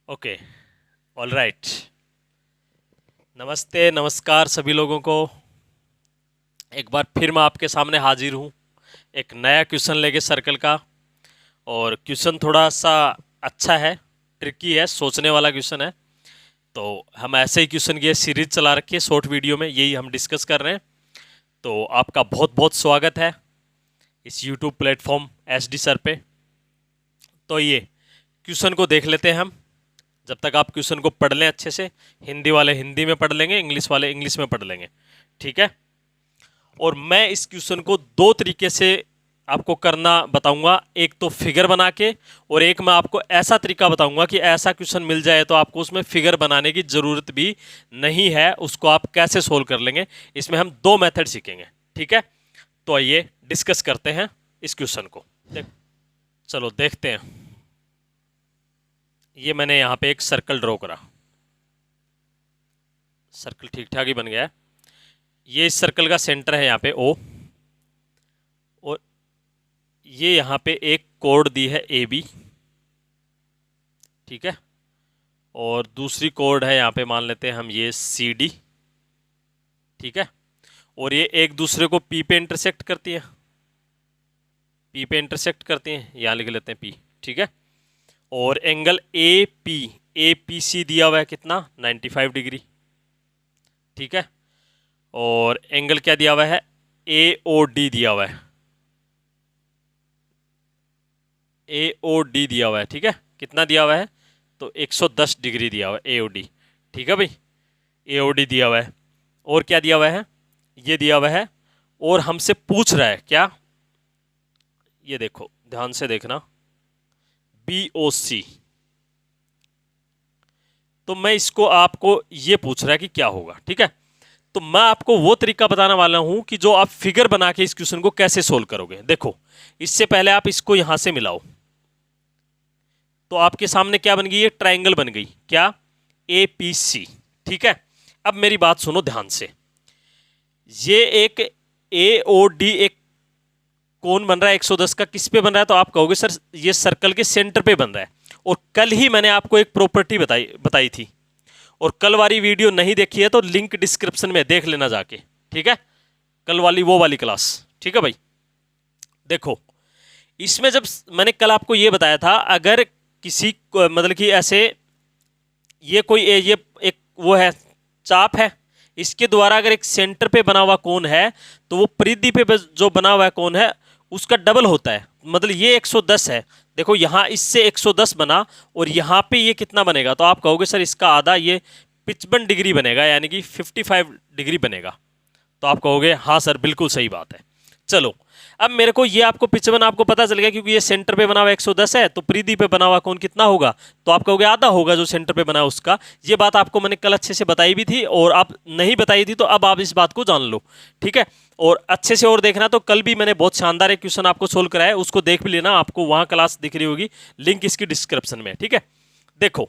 Okay. All right. नमस्ते नमस्कार सभी लोगों को। एक बार फिर मैं आपके सामने हाजिर हूँ एक नया क्वेश्चन लेके सर्कल का। और क्वेश्चन थोड़ा सा अच्छा है, ट्रिकी है, सोचने वाला क्वेश्चन है। तो हम ऐसे ही क्वेश्चन की सीरीज चला रखी है शॉर्ट वीडियो में, यही हम डिस्कस कर रहे हैं। तो आपका बहुत बहुत स्वागत है इस YouTube platform S D sir पे। तो ये क्वेश्चन को देख लेते हैं हम। जब तक आप क्वेश्चन को पढ़ लें अच्छे से, हिंदी वाले हिंदी में पढ़ लेंगे, इंग्लिश वाले इंग्लिश में पढ़ लेंगे, ठीक है। और मैं इस क्वेश्चन को दो तरीके से आपको करना बताऊंगा, एक तो फिगर बना के, और एक मैं आपको ऐसा तरीका बताऊंगा कि ऐसा क्वेश्चन मिल जाए तो आपको उसमें फिगर बनाने की ज़रूरत भी नहीं है, उसको आप कैसे सोल्व कर लेंगे। इसमें हम दो मेथड सीखेंगे, ठीक है। तो आइए डिस्कस करते हैं इस क्वेश्चन को। चलो देखते हैं। ये मैंने यहाँ पे एक सर्कल ड्रॉ करा, सर्कल ठीक ठाक ही बन गया है। ये इस सर्कल का सेंटर है यहाँ पे ओ, और ये यहाँ पे एक कोड दी है ए बी, ठीक है। और दूसरी कोड है यहाँ पे, मान लेते हैं हम ये सी डी, ठीक है। और ये एक दूसरे को पी पे इंटरसेक्ट करती है, पी पे इंटरसेक्ट करती हैं, यहाँ लिख लेते हैं पी, ठीक है। और एंगल ए पी सी दिया हुआ है कितना, 95 डिग्री, ठीक है। और एंगल क्या दिया हुआ है, ए ओ डी दिया हुआ है, ए ओ डी दिया हुआ है, ठीक है। कितना दिया हुआ है, तो 110 डिग्री दिया हुआ है ए ओ डी, ठीक है भाई। ए ओ डी दिया हुआ है, और क्या दिया हुआ है, ये दिया हुआ है। और हमसे पूछ रहा है क्या, ये देखो ध्यान से देखना, बी ओ सी। तो मैं इसको आपको ये पूछ रहा है कि क्या होगा, ठीक है। तो मैं आपको वो तरीका बताने वाला हूं कि जो आप फिगर बना के इस क्वेश्चन को कैसे सोल्व करोगे। देखो, इससे पहले आप इसको यहां से मिलाओ, तो आपके सामने क्या बन गई, ये ट्राइंगल बन गई, क्या, ए पी सी, ठीक है। अब मेरी बात सुनो ध्यान से, ये एक ए ओ डी एक कोण बन रहा है 110 का, किस पे बन रहा है, तो आप कहोगे सर ये सर्कल के सेंटर पे बन रहा है। और कल ही मैंने आपको एक प्रॉपर्टी बताई बताई थी, और कल वाली वीडियो नहीं देखी है तो लिंक डिस्क्रिप्शन में देख लेना जाके, ठीक है। कल वाली वो वाली क्लास, ठीक है भाई। देखो, इसमें जब मैंने कल आपको ये बताया था, अगर किसी मतलब कि ऐसे ये एक वो है, चाप है, इसके द्वारा अगर एक सेंटर पे बना हुआ कोण है, तो वो परिधि पे जो बना हुआ कोण है उसका डबल होता है। मतलब ये 110 है, देखो यहाँ इससे 110 बना, और यहाँ पे ये कितना बनेगा, तो आप कहोगे सर इसका आधा, ये 55 डिग्री बनेगा, यानी कि 55 डिग्री बनेगा। तो आप कहोगे हाँ सर बिल्कुल सही बात है। चलो, अब मेरे को ये आपको 55 आपको पता चल गया, क्योंकि ये सेंटर पे बना हुआ 110 है, तो परिधि पे बना हुआ कोण कितना होगा, तो आप कहोगे आधा होगा जो सेंटर पे बना है उसका। ये बात आपको मैंने कल अच्छे से बताई भी थी, और आप नहीं बताई थी तो अब आप इस बात को जान लो, ठीक है। और अच्छे से और देखना, तो कल भी मैंने बहुत शानदार एक क्वेश्चन आपको सोल्व कराया है, उसको देख भी लेना, आपको वहां क्लास दिख रही होगी, लिंक इसकी डिस्क्रिप्शन में, ठीक है। देखो,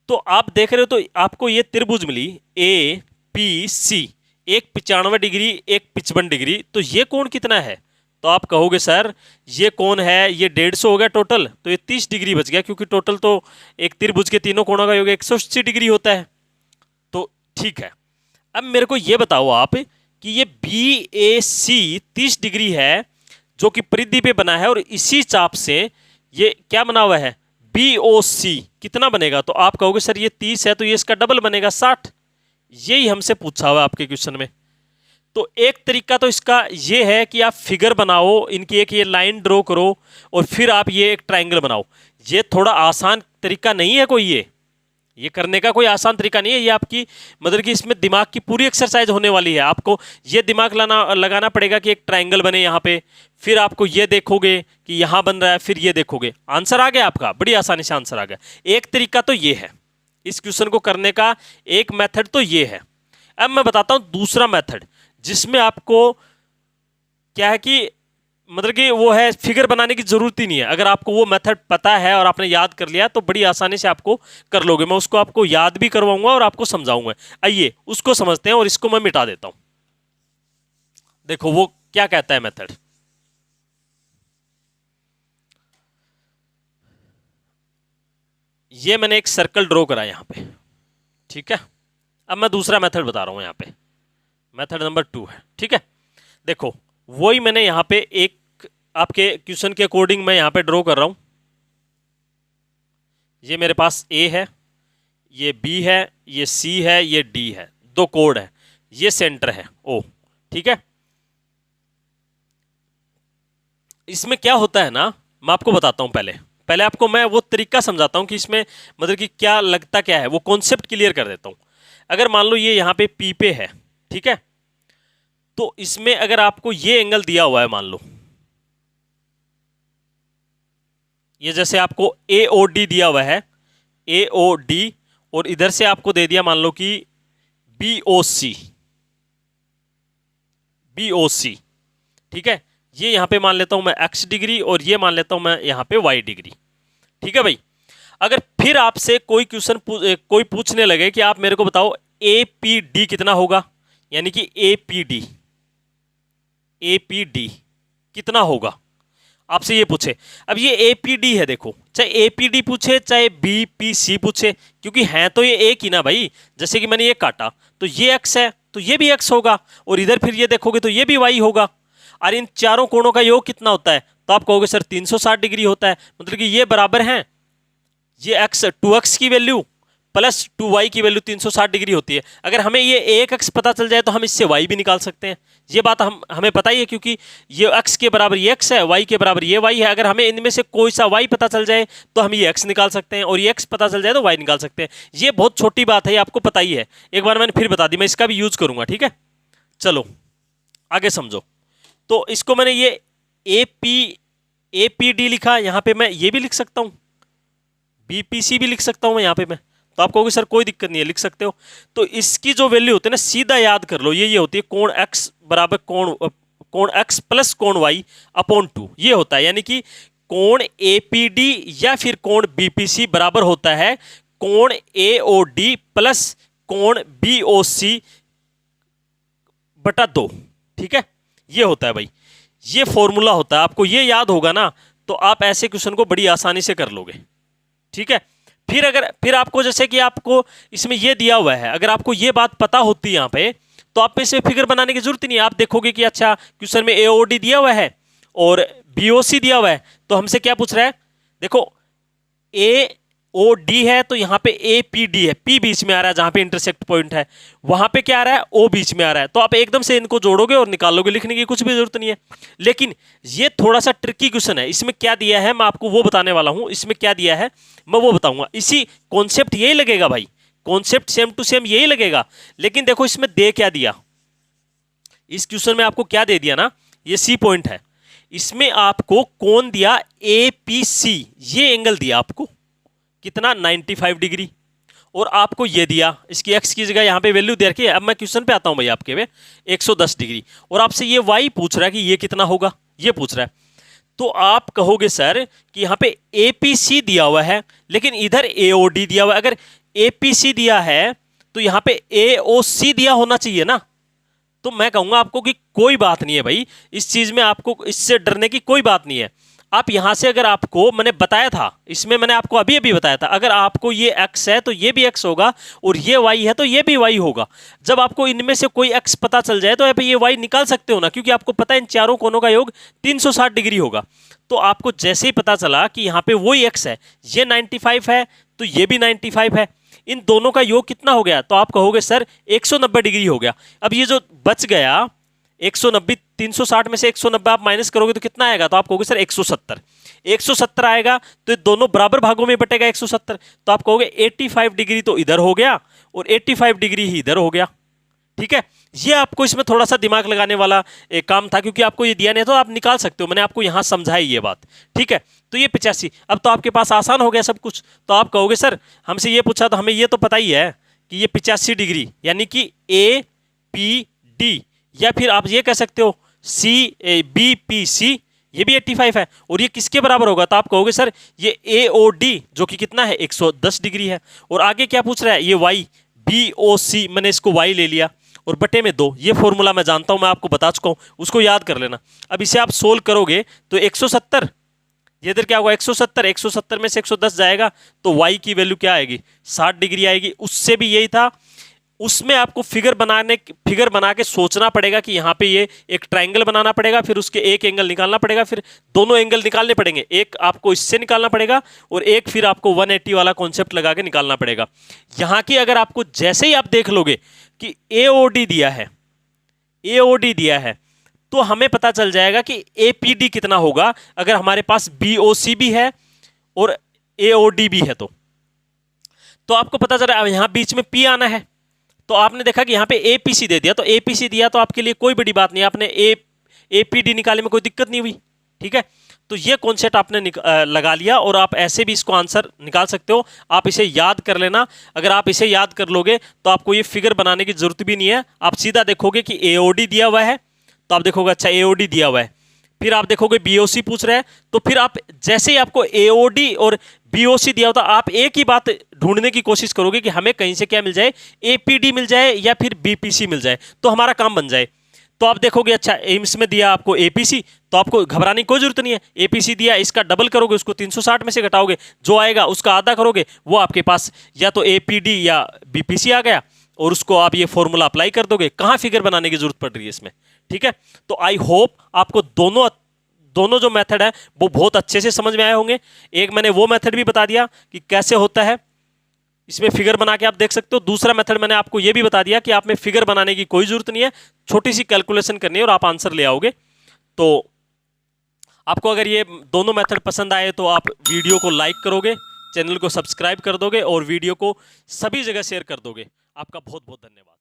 तो आप देख रहे हो, तो आपको ये त्रिभुज मिली ए पी सी, एक 95 डिग्री एक 55 डिग्री, तो ये कोण कितना है, तो आप कहोगे सर ये कोण है, ये 150 हो गया टोटल, तो ये 30 डिग्री बच गया, क्योंकि टोटल तो एक त्रिभुज के तीनों कोणों का योग 180 डिग्री होता है। तो ठीक है, अब मेरे को ये बताओ आप कि ये बी ए सी 30 डिग्री है, जो कि परिधि पे बना है, और इसी चाप से ये क्या बना हुआ है, बी ओ सी, कितना बनेगा, तो आप कहोगे सर ये 30 है, तो ये इसका डबल बनेगा 60। यही हमसे पूछा हुआ आपके क्वेश्चन में। तो एक तरीका तो इसका ये है कि आप फिगर बनाओ इनकी, एक ये लाइन ड्रॉ करो, और फिर आप ये एक ट्राइंगल बनाओ। ये थोड़ा आसान तरीका नहीं है कोई, ये करने का कोई आसान तरीका नहीं है। ये आपकी मतलब कि इसमें दिमाग की पूरी एक्सरसाइज होने वाली है। आपको ये दिमाग लगाना पड़ेगा कि एक ट्राइंगल बने यहाँ पे, फिर आपको ये देखोगे कि यहाँ बन रहा है, फिर ये देखोगे, आंसर आ गया आपका, बड़ी आसानी से आंसर आ गया। एक तरीका तो ये है इस क्वेश्चन को करने का, एक मेथड तो ये है। अब मैं बताता हूं दूसरा मेथड, जिसमें आपको क्या है कि मतलब कि वो है, फिगर बनाने की जरूरत ही नहीं है। अगर आपको वो मेथड पता है और आपने याद कर लिया, तो बड़ी आसानी से आपको कर लोगे। मैं उसको आपको याद भी करवाऊंगा और आपको समझाऊंगा। आइए उसको समझते हैं, और इसको मैं मिटा देता हूं। देखो वो क्या कहता है मेथड, ये मैंने एक सर्कल ड्रॉ करा यहाँ पे, ठीक है। अब मैं दूसरा मेथड बता रहा हूँ यहाँ पे, मेथड नंबर 2 है, ठीक है। देखो वही मैंने यहाँ पे एक आपके क्वेश्चन के अकॉर्डिंग मैं यहाँ पे ड्रॉ कर रहा हूँ। ये मेरे पास ए है, ये बी है, ये सी है, ये डी है, 2 कोड है, ये सेंटर है ओ, ठीक है। इसमें क्या होता है ना, मैं आपको बताता हूँ। पहले आपको मैं वो तरीका समझाता हूँ कि इसमें मतलब कि क्या लगता क्या है, वो कॉन्सेप्ट क्लियर कर देता हूँ। अगर मान लो ये यहाँ पे पी पे है, ठीक है, तो इसमें अगर आपको ये एंगल दिया हुआ है, मान लो ये जैसे आपको ए ओ डी दिया हुआ है, ए ओ डी, और इधर से आपको दे दिया मान लो कि बी ओ सी, बी ओ सी, ठीक है। ये यहाँ पे मान लेता हूं मैं x डिग्री और ये मान लेता हूं मैं यहाँ पे y डिग्री, ठीक है भाई। अगर फिर आपसे कोई क्वेश्चन कोई पूछने लगे कि आप मेरे को बताओ ए पी डी कितना होगा, यानी कि ए पी डी कितना होगा, आपसे ये पूछे। अब ये ए पी डी है, देखो चाहे ए पी डी पूछे चाहे बी पी सी पूछे, क्योंकि हैं तो ये एक ही ना भाई। जैसे कि मैंने ये काटा तो ये x है तो ये भी x होगा, और इधर फिर ये देखोगे तो ये भी y होगा। और इन चारों कोणों का योग कितना होता है, तो आप कहोगे सर 360 डिग्री होता है, मतलब कि ये बराबर हैं, ये x 2x की वैल्यू प्लस 2y की वैल्यू 360 डिग्री होती है। अगर हमें ये एक x पता चल जाए तो हम इससे y भी निकाल सकते हैं। ये बात हमें पता ही है, क्योंकि ये x के बराबर ये x है, y के बराबर ये y है। अगर हमें इनमें से कोई सा y पता चल जाए तो हम ये x निकाल सकते हैं, और ये x पता चल जाए तो y निकाल सकते हैं। ये बहुत छोटी बात है, ये आपको पता ही है, एक बार मैंने फिर बता दी, मैं इसका भी यूज करूंगा, ठीक है। चलो आगे समझो। तो इसको मैंने ये ए पी डी लिखा, यहां पे मैं ये भी लिख सकता हूं, बी पी सी भी लिख सकता हूं मैं यहाँ पे मैं। तो आप कहोगे सर कोई दिक्कत नहीं है, लिख सकते हो। तो इसकी जो वैल्यू होती है ना, सीधा याद कर लो, ये होती है कोण x बराबर कोण x प्लस कोण y अपॉन 2, ये होता है। यानी कि कोण ए पी डी या फिर कोण बी पी सी बराबर होता है कोण ए ओ डी प्लस कोण बी ओ सी बटा 2, ठीक है। ये होता है भाई, ये फॉर्मूला होता है। आपको ये याद होगा ना तो आप ऐसे क्वेश्चन को बड़ी आसानी से कर लोगे, ठीक है। फिर आपको जैसे कि आपको इसमें ये दिया हुआ है, अगर आपको ये बात पता होती है यहाँ पे, तो आप इसमें फिगर बनाने की जरूरत ही नहीं है। आप देखोगे कि अच्छा क्वेश्चन में एओडी दिया हुआ है और बीओसी दिया हुआ है, तो हमसे क्या पूछ रहा है, देखो ए ओ डी है तो यहाँ पे ए पी डी है, पी बीच में आ रहा है जहां पे इंटरसेक्ट पॉइंट है, वहां पे क्या आ रहा है, ओ बीच में आ रहा है। तो आप एकदम से इनको जोड़ोगे और निकालोगे, लिखने की कुछ भी जरूरत नहीं है। लेकिन ये थोड़ा सा ट्रिकी क्वेश्चन है, इसमें क्या दिया है मैं आपको वो बताने वाला हूं। इसमें क्या दिया है मैं वो बताऊंगा। इसी कॉन्सेप्ट यही लगेगा भाई, कॉन्सेप्ट सेम टू सेम यही लगेगा। लेकिन देखो इसमें दे क्या दिया, इस क्वेश्चन में आपको क्या दे दिया ना, ये सी पॉइंट है, इसमें आपको कोण दिया ए पी सी, ये एंगल दिया आपको कितना 95 डिग्री, और आपको ये दिया इसकी x की जगह यहाँ पे वैल्यू दे रखी है। अब मैं क्वेश्चन पे आता हूं भाई आपके में 110 डिग्री, और आपसे ये y पूछ रहा है कि ये कितना होगा, ये पूछ रहा है। तो आप कहोगे सर कि यहाँ पे APC दिया हुआ है लेकिन इधर AOD दिया हुआ है। अगर APC दिया है तो यहाँ पे AOC दिया होना चाहिए ना। तो मैं कहूंगा आपको कि कोई बात नहीं है भाई, इस चीज में आपको इससे डरने की कोई बात नहीं है। आप यहां से, अगर आपको मैंने बताया था, इसमें मैंने आपको अभी अभी बताया था, अगर आपको ये x है तो ये भी x होगा, और ये y है तो ये भी y होगा। जब आपको इनमें से कोई x पता चल जाए तो आप ये y निकाल सकते हो ना, क्योंकि आपको पता है इन चारों कोणों का योग 360 डिग्री होगा। तो आपको जैसे ही पता चला कि यहाँ पे वही x है, ये 95 है तो ये भी 95 है, इन दोनों का योग कितना हो गया, तो आप कहोगे सर 190 डिग्री हो गया। अब ये जो बच गया 190, 360 में से 190 आप माइनस करोगे तो कितना आएगा, तो आप कहोगे सर 170, 170 आएगा। तो ये दोनों बराबर भागों में बटेगा 170, तो आप कहोगे 85 डिग्री तो इधर हो गया और 85 डिग्री ही इधर हो गया, ठीक है। ये आपको इसमें थोड़ा सा दिमाग लगाने वाला एक काम था, क्योंकि आपको ये दिया नहीं तो आप निकाल सकते हो, मैंने आपको यहां समझाई ये बात, ठीक है। तो ये 85, अब तो आपके पास आसान हो गया सब कुछ। तो आप कहोगे सर हमसे ये पूछा तो हमें ये तो पता ही है कि ये 85 डिग्री यानी कि ए पी डी, या फिर आप ये कह सकते हो सी बी पी सी, ये भी 85 है, और ये किसके बराबर होगा, तो आप कहोगे सर ये ए ओ डी जो कि कितना है 110 डिग्री है। और आगे क्या पूछ रहा है, ये वाई बी ओ सी, मैंने इसको वाई ले लिया और बटे में 2, ये फॉर्मूला मैं जानता हूं, मैं आपको बता चुका हूं, उसको याद कर लेना। अब इसे आप सोल्व करोगे तो 170, ये इधर क्या होगा 170, 170 में से 110 जाएगा तो y की वैल्यू क्या आएगी 60 डिग्री आएगी। उससे भी यही था, उसमें आपको फिगर बना के सोचना पड़ेगा कि यहाँ पे ये एक ट्रायंगल बनाना पड़ेगा, फिर उसके एक एंगल निकालना पड़ेगा, फिर दोनों एंगल निकालने पड़ेंगे, एक आपको इससे निकालना पड़ेगा और एक फिर आपको 180 वाला कॉन्सेप्ट लगा के निकालना पड़ेगा। यहाँ की अगर आपको जैसे ही आप देख लोगे कि AOD दिया है तो हमें पता चल जाएगा कि APD कितना होगा अगर हमारे पास BOC भी है और AOD भी है। तो आपको पता चल रहा है यहाँ बीच में P आना है, तो आपने देखा कि यहाँ पे APC दे दिया, तो APC दिया तो आपके लिए कोई बड़ी बात नहीं, आपने APD निकालने में कोई दिक्कत नहीं हुई। ठीक है, तो ये कॉन्सेप्ट आपने लगा लिया और आप ऐसे भी इसको आंसर निकाल सकते हो। आप इसे याद कर लेना, अगर आप इसे याद कर लोगे तो आपको ये फिगर बनाने की जरूरत भी नहीं है। आप सीधा देखोगे कि AOD दिया हुआ है तो आप देखोगे अच्छा AOD दिया हुआ है, फिर आप देखोगे BOC पूछ रहा है, तो फिर आप जैसे ही आपको AOD और BOC दिया होता आप एक ही बात ढूंढने की कोशिश करोगे कि हमें कहीं से क्या मिल जाए, APD मिल जाए या फिर BPC मिल जाए, तो हमारा काम बन जाए। तो आप देखोगे अच्छा एम्स में दिया आपको APC, तो आपको घबराने की कोई जरूरत नहीं है। APC दिया, इसका डबल करोगे, उसको 360 में से घटाओगे, जो आएगा उसका आधा करोगे, वो आपके पास या तो APD या BPC आ गया और उसको आप ये फॉर्मूला अप्लाई कर दोगे। कहाँ फिगर बनाने की जरूरत पड़ रही है इसमें। ठीक है, तो आई होप आपको दोनों जो मेथड है वो बहुत अच्छे से समझ में आए होंगे। एक मैंने वो मेथड भी बता दिया कि कैसे होता है, इसमें फिगर बना के आप देख सकते हो। दूसरा मेथड मैंने आपको ये भी बता दिया कि आप में फिगर बनाने की कोई जरूरत नहीं है, छोटी सी कैलकुलेशन करनी है और आप आंसर ले आओगे। तो आपको अगर ये दोनों मेथड पसंद आए तो आप वीडियो को लाइक करोगे, चैनल को सब्सक्राइब कर दोगे और वीडियो को सभी जगह शेयर कर दोगे। आपका बहुत बहुत धन्यवाद।